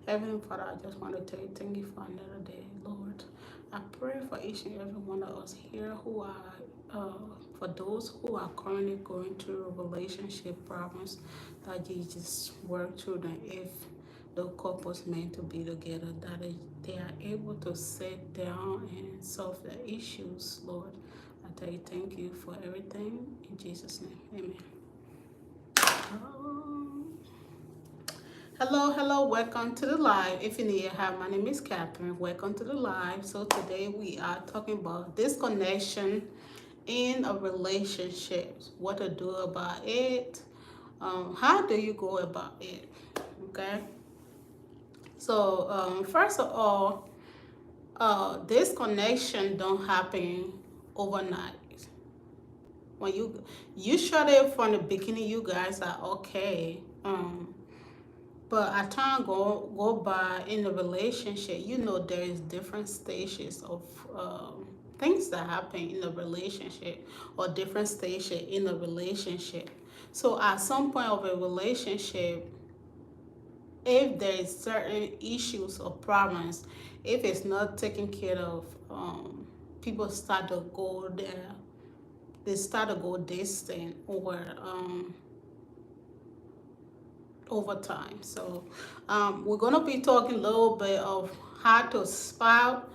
Heavenly Father, I just want to tell you thank you for another day, Lord. I pray for each and every one of us here who are, for those who are currently going through relationship problems, that you just work through them. If the couple's meant to be together, that they are able to sit down and solve their issues, Lord. I tell you thank you for everything. In Jesus' name, amen. Um, hello, welcome to the live. If you need help, my name is Catherine. Welcome to the live. So today we are talking about disconnection in a relationship, what to do about it, how do you go about it, okay? So first of all, disconnection don't happen overnight. When you shut it from the beginning, you guys are okay. But as time go by in the relationship, there is different stages of things that happen in the relationship, or different stages in the relationship. So at some point of a relationship, if there is certain issues or problems, if it's not taken care of, people start to go there. They start to go distant, or over time. So we're gonna be talking a little bit of how to spot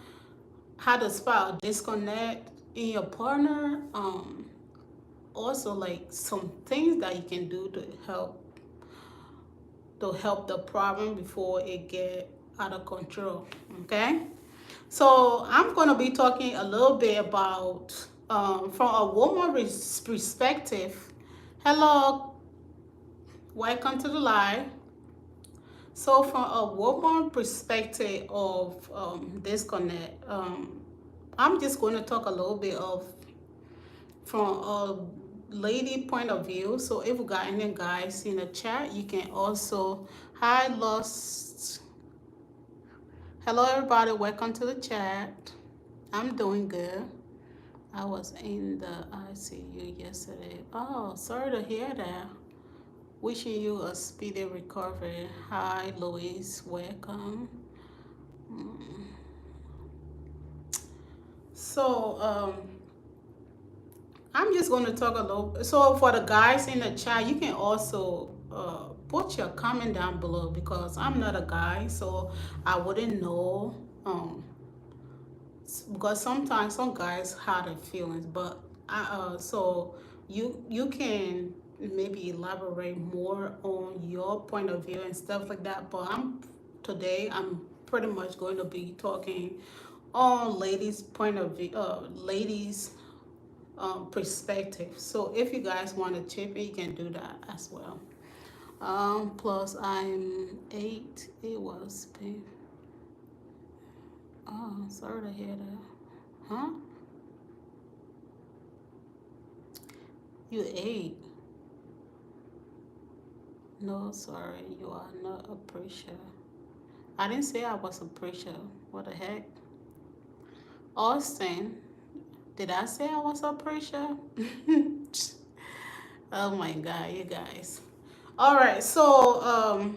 disconnect in your partner. Also, like, some things that you can do to help the problem before it get out of control. Okay, so I'm gonna be talking a little bit about, from a woman's perspective. Hello, welcome to the live. So from a woman perspective of disconnect, I'm just going to talk a little bit of from a lady point of view. So if we got any guys in the chat, you can also, hi Lost, hello everybody, welcome to the chat. I'm doing good. I was in the ICU yesterday. Oh, sorry to hear that. Wishing you a speedy recovery. Hi Louise, welcome. So I'm just going to talk a little. So for the guys in the chat, you can also put your comment down below, because I'm not a guy, so I wouldn't know. Because sometimes some guys have their feelings, but so you can maybe elaborate more on your point of view and stuff like that. But I'm pretty much going to be talking on ladies' point of view, ladies' perspective. So if you guys want to chip in, you can do that as well. Plus I'm 8. It was big. Oh, sorry to hear that. Huh? You 8? No, sorry, you are not a preacher. I didn't say I was a preacher. What the heck? Austin, did I say I was a preacher? Oh my God, you guys. All right, so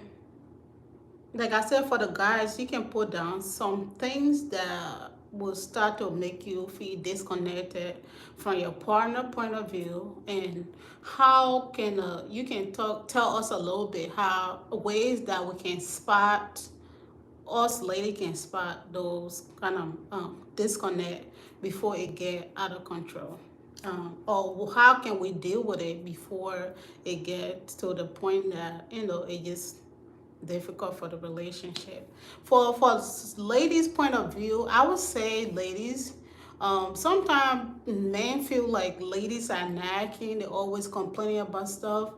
like I said, for the guys, you can put down some things that will start to make you feel disconnected from your partner point of view, and how can you can tell us a little bit how ways that we can spot, us lady can spot those kind of disconnect before it get out of control, or how can we deal with it before it gets to the point that it just difficult for the relationship. For ladies' point of view, I would say, ladies, sometimes men feel like ladies are nagging, they're always complaining about stuff.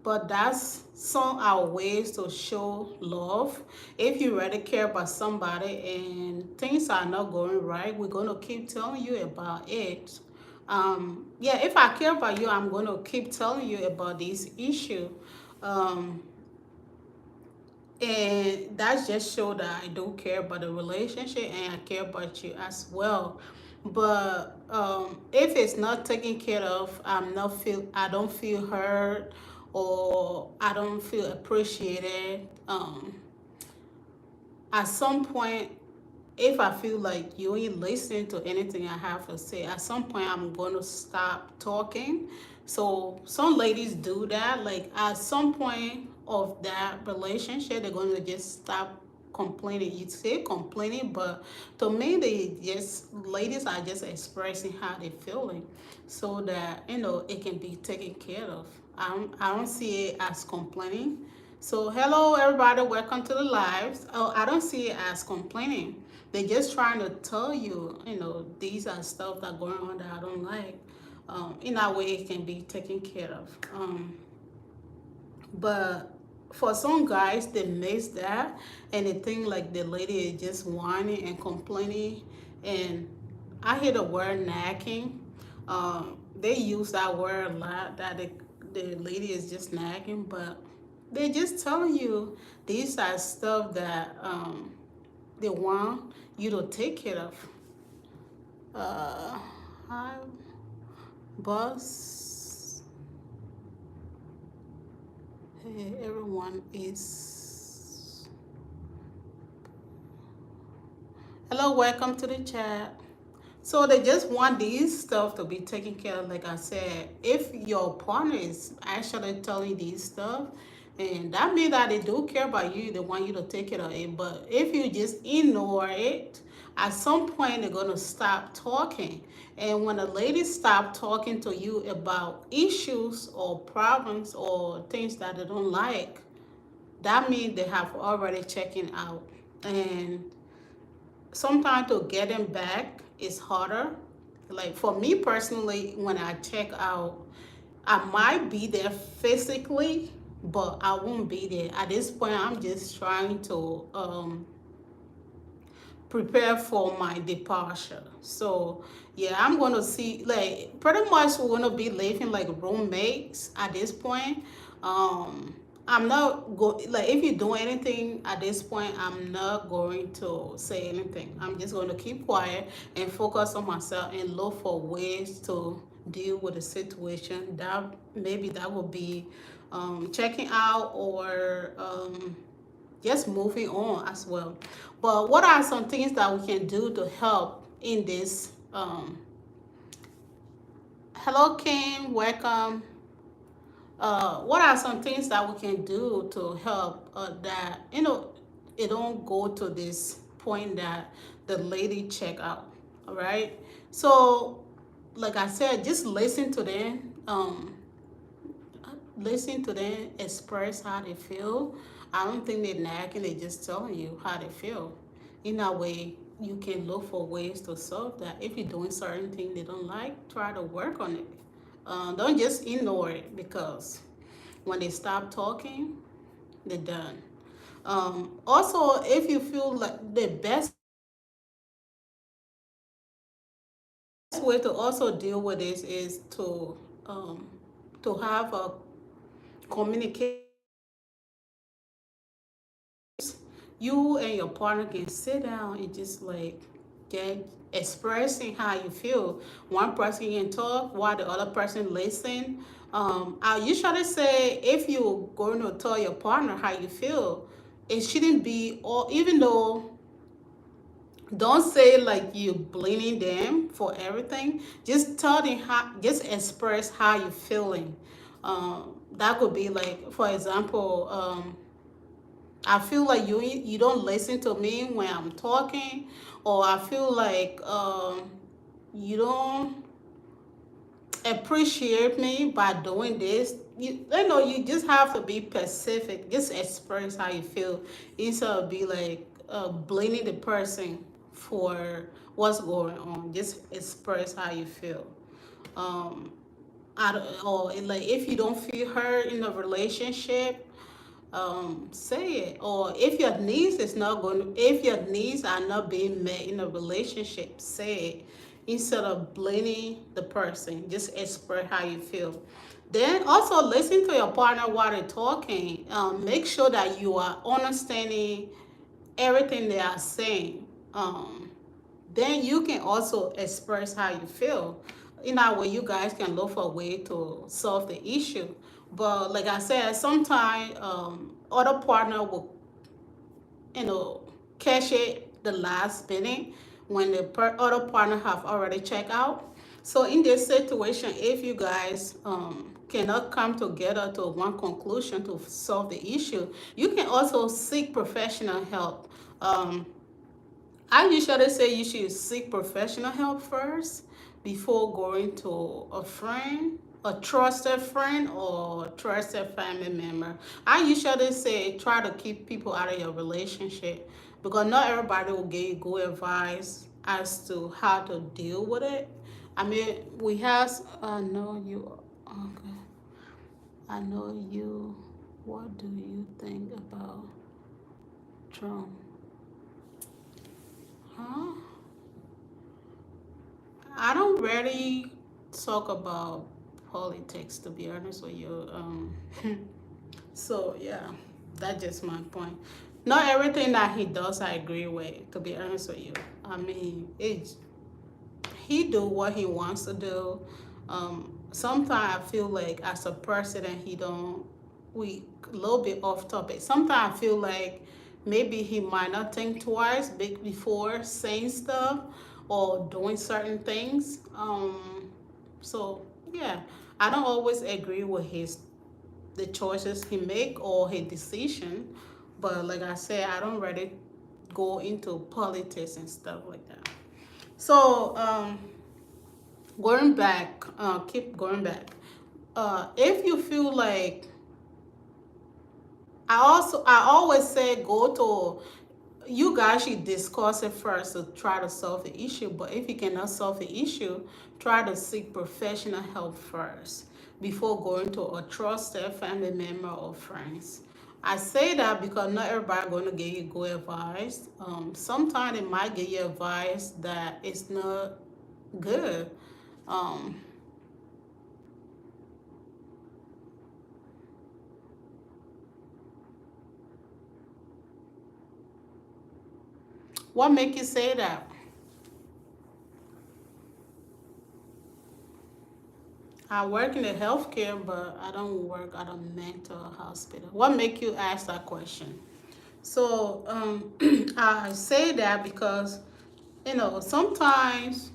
But that's some our ways to show love. If you really care about somebody and things are not going right, we're gonna keep telling you about it. Yeah, if I care about you, I'm gonna keep telling you about this issue. Um, and that just show that I do care about the relationship and I care about you as well. But if it's not taken care of, I don't feel heard, or I don't feel appreciated. at some point, if I feel like you ain't listening to anything I have to say, at some point I'm going to stop talking. So some ladies do that. Like at some point of that relationship, they're going to just stop complaining. You say complaining, but to me, they just ladies are just expressing how they're feeling, so that it can be taken care of. I don't see it as complaining. So hello everybody, welcome to the lives. Oh, I don't see it as complaining. They're just trying to tell you, these are stuff that going on that I don't like. In that way, it can be taken care of. But for some guys, they miss that and they think like the lady is just whining and complaining. And I hear the word nagging. They use that word a lot, that the lady is just nagging, but they're just telling you these are stuff that they want you to take care of. Hi, boss. Hey, everyone is. Hello, welcome to the chat. So they just want these stuff to be taken care of. Like I said, if your partner is actually telling these stuff, and that means that they do care about you, they want you to take care of it. But if you just ignore it, at some point they're gonna stop talking. And when a lady stop talking to you about issues or problems or things that they don't like, that means they have already checking out. And sometimes to get them back is harder. Like for me personally, when I check out, I might be there physically, but I won't be there. At this point, I'm just trying to prepare for my departure. So yeah, I'm gonna see, like, pretty much we're gonna be living like roommates at this point. I'm not go like, if you do anything at this point, I'm not going to say anything. I'm just going to keep quiet and focus on myself and look for ways to deal with the situation. That maybe that will be checking out or just moving on as well. But what are some things that we can do to help in this? Hello, Kim. Welcome. What are some things that we can do to help that it don't go to this point that the lady check out? All right. So, like I said, just listen to them. Listen to them express how they feel. I don't think they're nagging, they're just telling you how they feel. In that way, you can look for ways to solve that. If you're doing certain things they don't like, try to work on it. Don't just ignore it, because when they stop talking, they're done. Also, if you feel like the best way to also deal with this is to have a communication. You and your partner can sit down and just like get expressing how you feel. One person can talk while the other person listen. I usually say, if you're going to tell your partner how you feel, it shouldn't be, or even though, don't say like you blaming them for everything. Just tell them how, just express how you're feeling. That could be like, for example, I feel like you don't listen to me when I'm talking, or I feel like you don't appreciate me by doing this. You just have to be specific. Just express how you feel instead of be like blaming the person for what's going on. Just express how you feel. Um, or like, if you don't feel heard in a relationship, say it. Or if your needs is not going, if your needs are not being met in a relationship, say it instead of blaming the person. Just express how you feel. Then also listen to your partner while they're talking. Make sure that you are understanding everything they are saying. Then you can also express how you feel. In that way, you guys can look for a way to solve the issue. But like I said, sometimes other partner will, you know, catch it the last minute when the other partner have already checked out. So in this situation, if you guys cannot come together to one conclusion to solve the issue, you can also seek professional help. I usually say you should seek professional help first before going to a friend, a trusted friend, or trusted family member. I usually say try to keep people out of your relationship because not everybody will give you good advice as to how to deal with it. I mean, we have, I know you, okay, I know you, what do you think about Trump? Huh? I don't really talk about politics, to be honest with you. So yeah, that's just my point. Not everything that he does I agree with, to be honest with you. I mean, he do what he wants to do. Sometimes I feel like as a president, he don't. We a little bit off topic. Sometimes I feel like maybe he might not think twice before saying stuff or doing certain things. So yeah, I don't always agree with the choices he make or his decision, but like I said, I don't really go into politics and stuff like that. So going back, keep going back. If you feel like, I always say go to, you guys should discuss it first to try to solve the issue. But if you cannot solve the issue, try to seek professional help first before going to a trusted family member or friends. I say that because not everybody going to give you good advice. Sometimes they might give you advice that is not good. Um, what make you say that? I work in the healthcare, but I don't work at a mental hospital. What make you ask that question? So I say that because sometimes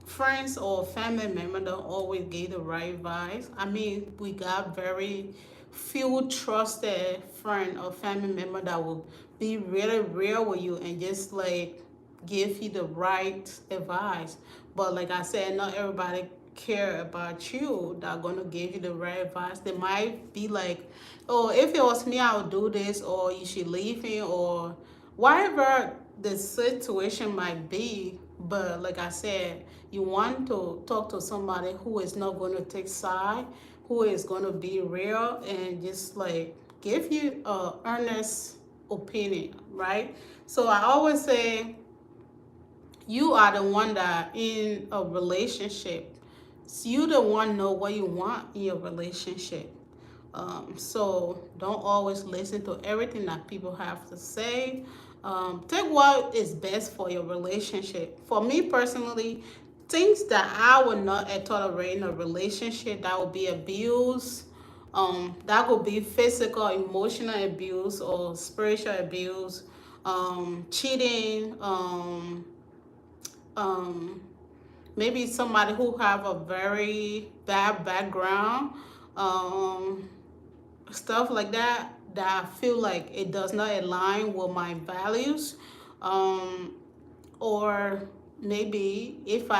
friends or family member don't always give the right advice. I mean, we got very few trusted friend or family member that will be really real with you and just like give you the right advice. But like I said, not everybody care about you that gonna give you the right advice. They might be like, oh, if it was me, I would do this, or you should leave him, or whatever the situation might be. But like I said, you want to talk to somebody who is not going to take side, who is going to be real and just like give you a earnest opinion, right? So I always say you are the one that in a relationship, so you the one know what you want in your relationship. So don't always listen to everything that people have to say. Take what is best for your relationship. For me personally, things that I would not tolerate in a relationship, that would be abuse. That could be physical, emotional abuse, or spiritual abuse, cheating, um, maybe somebody who have a very bad background, um, stuff like that, that I feel like it does not align with my values. um, or maybe if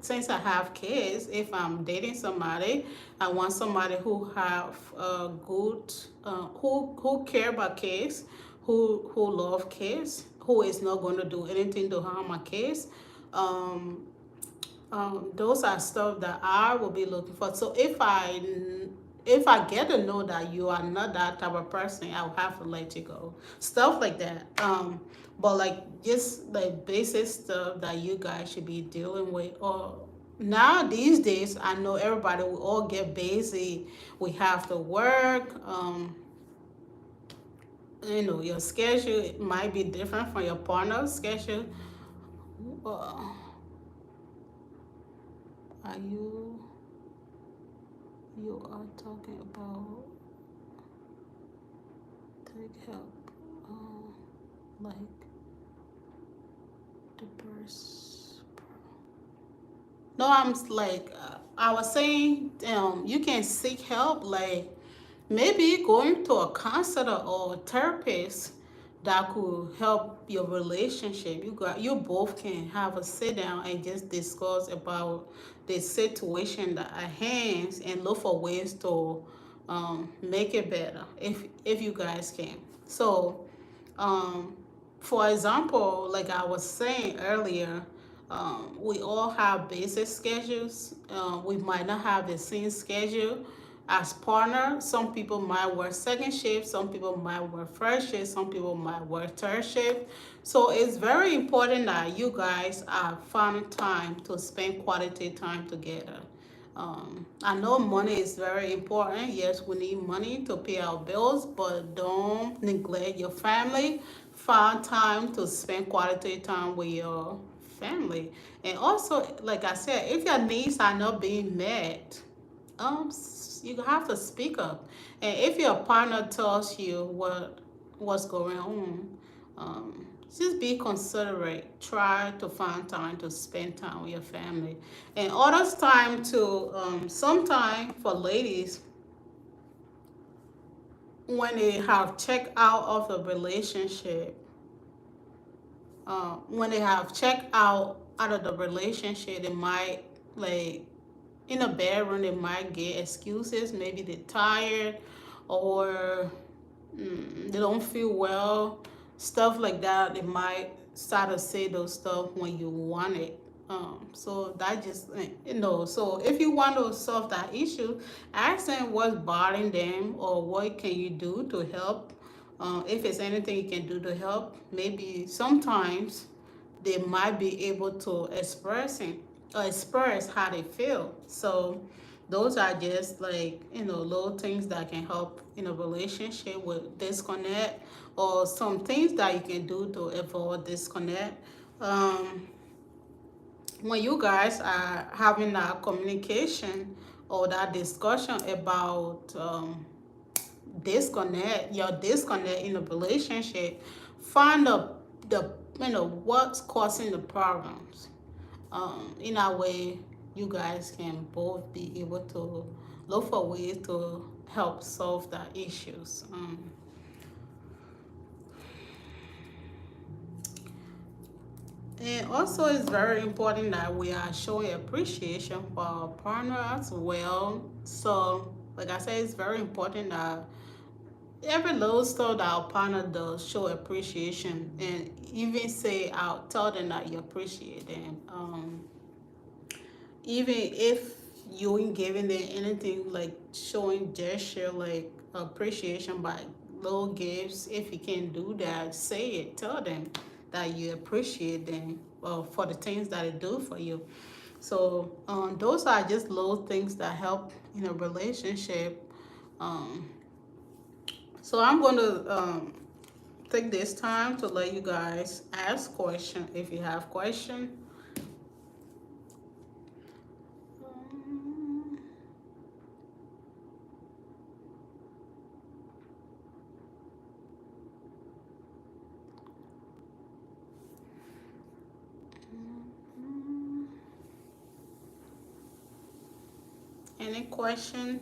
since I have kids, if I'm dating somebody, I want somebody who have a good, who care about kids, who love kids, who is not going to do anything to harm my kids. Um, those are stuff that I will be looking for. So if I get to know that you are not that type of person, I'll have to let you go. Stuff like that. But like just like basic stuff that you guys should be dealing with. Or now these days, I know everybody will all get busy. We have to work. Your schedule might be different from your partner's schedule. Uh, are you are talking about take help? like the birth. No, I was saying, you can seek help, like maybe going to a counselor or a therapist that could help your relationship. You both can have a sit down and just discuss about the situation that at hand and look for ways to make it better if you guys can. So um, for example, like I was saying earlier, we all have basic schedules. We might not have the same schedule as partner. Some people might work second shift, some people might work first shift, some people might work third shift. So it's very important that you guys are finding time to spend quality time together. I know money is very important. Yes, we need money to pay our bills, but don't neglect your family. Find time to spend quality time with your family. And also, like I said, if your needs are not being met, you have to speak up. And if your partner tells you what's going on, um, just be considerate. Try to find time to spend time with your family, and others time to sometime for ladies when they have checked out of the relationship. When they have checked out of the relationship, they might like in a bedroom they might get excuses. Maybe they're tired or they don't feel well, stuff like that. They might start to say those stuff when you want it. So that just So if you want to solve that issue, ask them what's bothering them or what can you do to help. If it's anything you can do to help, maybe sometimes they might be able to express how they feel. So those are just like little things that can help in a relationship with disconnect, or some things that you can do to avoid disconnect. um, when you guys are having that communication or that discussion about your disconnect in a relationship, find the what's causing the problems. In a way, you guys can both be able to look for ways to help solve the issues. And also, it's very important that we are showing appreciation for our partner as well. So, like I said, it's very important that every little stuff that our partner does, show appreciation, and even say out, tell them that you appreciate them. Even if you ain't giving them anything, like showing gesture like appreciation by little gifts, if you can do that, say it. Tell them that you appreciate them for the things that they do for you. So those are just little things that help in a relationship. um, so I'm going to take this time to let you guys ask question if you have question. Um, Any question?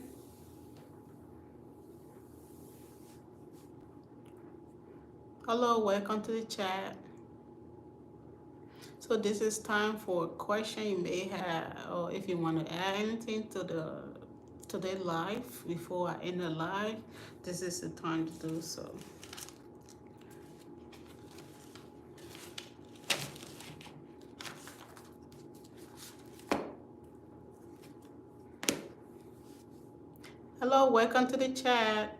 Hello, welcome to the chat. So this is time for a question you may have, or if you want to add anything to the live before I end the live, this is the time to do so. Hello, welcome to the chat.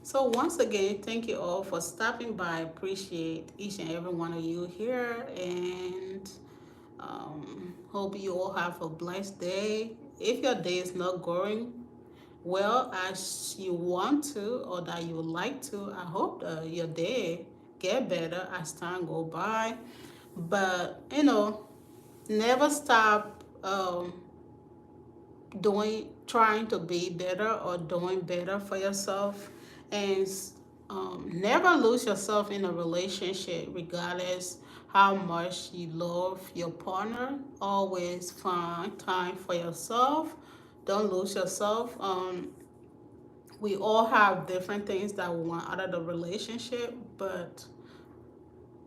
So once again, thank you all for stopping by. Appreciate each and every one of you here, and hope you all have a blessed day. If your day is not going well as you want to or that you would like to, I hope your day get better as time go by. But never stop trying to be better or doing better for yourself, and Never lose yourself in a relationship, regardless how much you love your partner. Always find time for yourself. Don't lose yourself. We all have different things that we want out of the relationship, but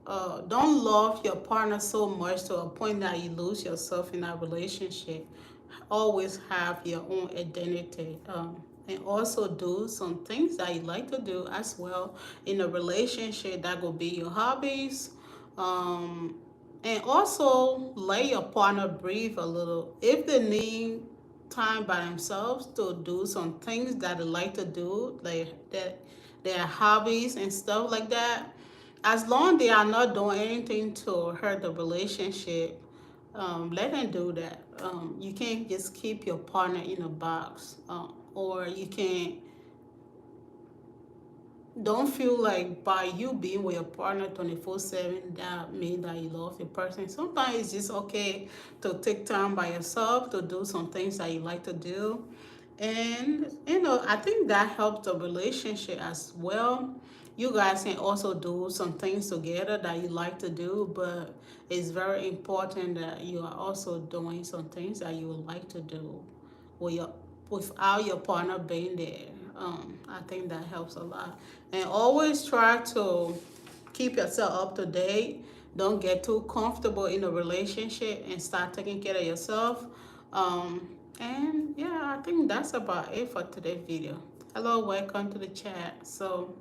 don't love your partner so much to a point that you lose yourself in that relationship. Always have your own identity, and also do some things that you like to do as well in a relationship. That will be your hobbies, um, and also let your partner breathe a little if they need time by themselves to do some things that they like to do, like that their hobbies and stuff like that. As long they are not doing anything to hurt the relationship, let them do that. You can't just keep your partner in a box, or you can't. Don't feel like by you being with your partner 24/7 that means that you love your person. Sometimes it's just okay to take time by yourself to do some things that you like to do, and I think that helps the relationship as well. You guys can also do some things together that you like to do, but it's very important that you are also doing some things that you would like to do with your without your partner being there. I think that helps a lot. And always try to keep yourself up to date. Don't get too comfortable in a relationship and start taking care of yourself. And yeah, I think that's about it for today's video. Hello, welcome to the chat. So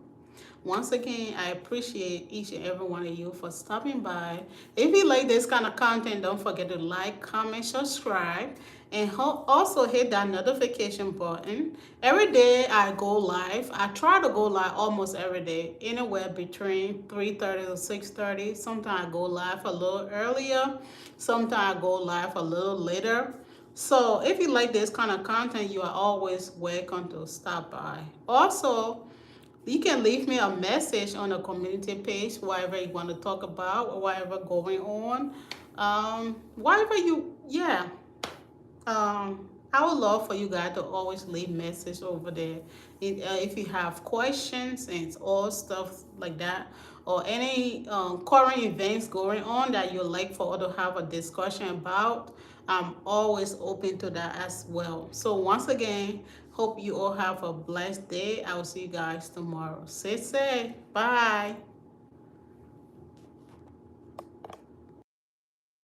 once again, I appreciate each and every one of you for stopping by. If you like this kind of content, don't forget to like, comment, subscribe, and also hit that notification button. Every day I go live. I try to go live almost every day, anywhere between 3:30 to 6:30. Sometimes I go live a little earlier. Sometimes I go live a little later. So if you like this kind of content, you are always welcome to stop by. Also, you can leave me a message on the community page, whatever you want to talk about or whatever going on. Whatever you, yeah. I would love for you guys to always leave message over there. If you have questions and it's all stuff like that, or any current events going on that you'd like for us to have a discussion about, I'm always open to that as well. So once again, hope you all have a blessed day. I will see you guys tomorrow. Stay safe. Bye.